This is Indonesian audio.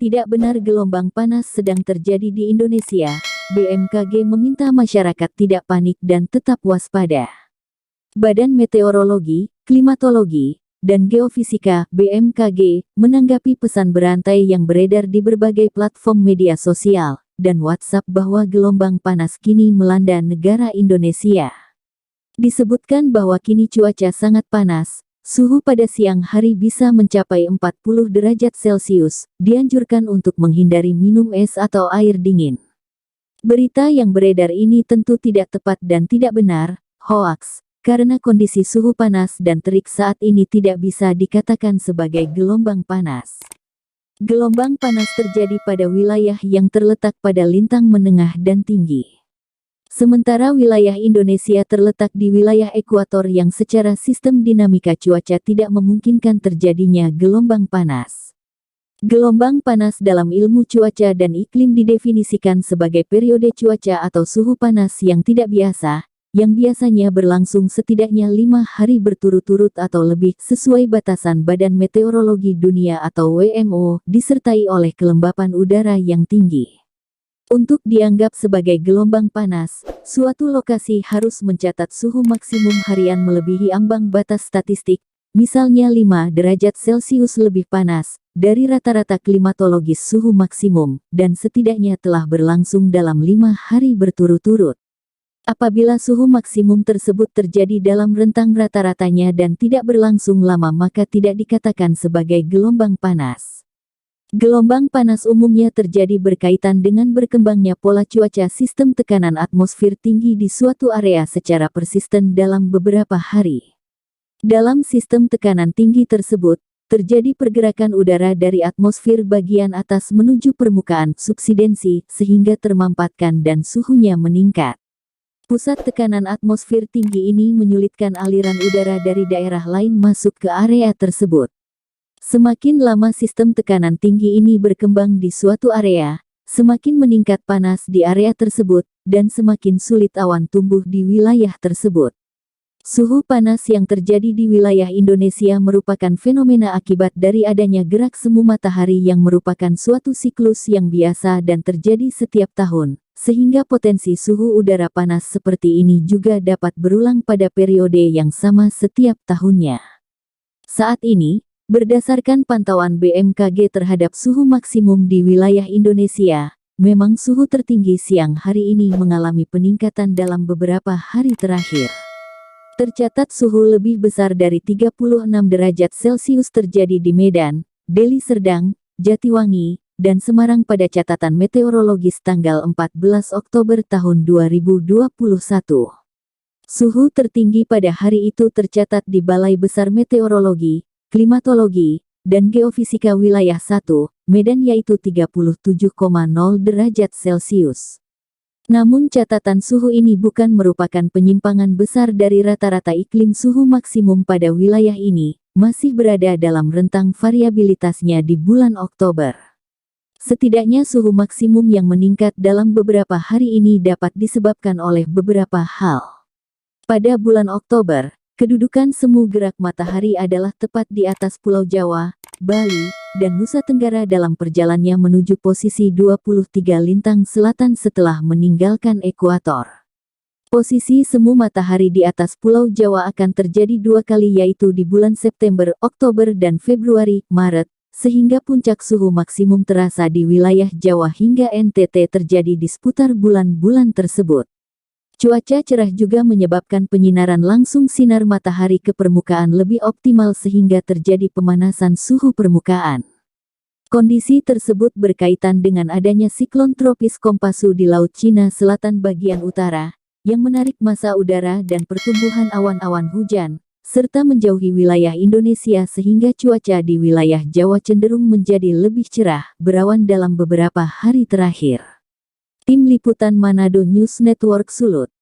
Tidak benar gelombang panas sedang terjadi di Indonesia. BMKG meminta masyarakat tidak panik dan tetap waspada. Badan Meteorologi, Klimatologi, dan Geofisika (BMKG) menanggapi pesan berantai yang beredar di berbagai platform media sosial dan WhatsApp bahwa gelombang panas kini melanda negara Indonesia. Disebutkan bahwa kini cuaca sangat panas. Suhu pada siang hari bisa mencapai 40 derajat Celcius, dianjurkan untuk menghindari minum es atau air dingin. Berita yang beredar ini tentu tidak tepat dan tidak benar, hoaks, karena kondisi suhu panas dan terik saat ini tidak bisa dikatakan sebagai gelombang panas. Gelombang panas terjadi pada wilayah yang terletak pada lintang menengah dan tinggi. Sementara wilayah Indonesia terletak di wilayah ekuator yang secara sistem dinamika cuaca tidak memungkinkan terjadinya gelombang panas. Gelombang panas dalam ilmu cuaca dan iklim didefinisikan sebagai periode cuaca atau suhu panas yang tidak biasa, yang biasanya berlangsung setidaknya 5 hari berturut-turut atau lebih sesuai batasan Badan Meteorologi Dunia atau WMO, disertai oleh kelembapan udara yang tinggi. Untuk dianggap sebagai gelombang panas, suatu lokasi harus mencatat suhu maksimum harian melebihi ambang batas statistik, misalnya 5 derajat Celcius lebih panas dari rata-rata klimatologis suhu maksimum, dan setidaknya telah berlangsung dalam 5 hari berturut-turut. Apabila suhu maksimum tersebut terjadi dalam rentang rata-ratanya dan tidak berlangsung lama, maka tidak dikatakan sebagai gelombang panas. Gelombang panas umumnya terjadi berkaitan dengan berkembangnya pola cuaca sistem tekanan atmosfer tinggi di suatu area secara persisten dalam beberapa hari. Dalam sistem tekanan tinggi tersebut, terjadi pergerakan udara dari atmosfer bagian atas menuju permukaan subsidensi sehingga termampatkan dan suhunya meningkat. Pusat tekanan atmosfer tinggi ini menyulitkan aliran udara dari daerah lain masuk ke area tersebut. Semakin lama sistem tekanan tinggi ini berkembang di suatu area, semakin meningkat panas di area tersebut, dan semakin sulit awan tumbuh di wilayah tersebut. Suhu panas yang terjadi di wilayah Indonesia merupakan fenomena akibat dari adanya gerak semu matahari yang merupakan suatu siklus yang biasa dan terjadi setiap tahun, sehingga potensi suhu udara panas seperti ini juga dapat berulang pada periode yang sama setiap tahunnya. Saat ini, berdasarkan pantauan BMKG terhadap suhu maksimum di wilayah Indonesia, memang suhu tertinggi siang hari ini mengalami peningkatan dalam beberapa hari terakhir. Tercatat suhu lebih besar dari 36 derajat Celcius terjadi di Medan, Deli Serdang, Jatiwangi, dan Semarang pada catatan meteorologis tanggal 14 Oktober tahun 2021. Suhu tertinggi pada hari itu tercatat di Balai Besar Meteorologi, Klimatologi, dan Geofisika Wilayah 1, Medan yaitu 37,0 derajat Celcius. Namun catatan suhu ini bukan merupakan penyimpangan besar dari rata-rata iklim suhu maksimum pada wilayah ini, masih berada dalam rentang variabilitasnya di bulan Oktober. Setidaknya suhu maksimum yang meningkat dalam beberapa hari ini dapat disebabkan oleh beberapa hal. Pada bulan Oktober, kedudukan semu gerak matahari adalah tepat di atas Pulau Jawa, Bali, dan Nusa Tenggara dalam perjalanannya menuju posisi 23 lintang selatan setelah meninggalkan ekuator. Posisi semu matahari di atas Pulau Jawa akan terjadi 2 kali yaitu di bulan September, Oktober dan Februari, Maret, sehingga puncak suhu maksimum terasa di wilayah Jawa hingga NTT terjadi di seputar bulan-bulan tersebut. Cuaca cerah juga menyebabkan penyinaran langsung sinar matahari ke permukaan lebih optimal sehingga terjadi pemanasan suhu permukaan. Kondisi tersebut berkaitan dengan adanya siklon tropis Kompasu di Laut Cina Selatan bagian utara, yang menarik massa udara dan pertumbuhan awan-awan hujan, serta menjauhi wilayah Indonesia sehingga cuaca di wilayah Jawa cenderung menjadi lebih cerah, berawan dalam beberapa hari terakhir. Tim Liputan Manado News Network Sulut.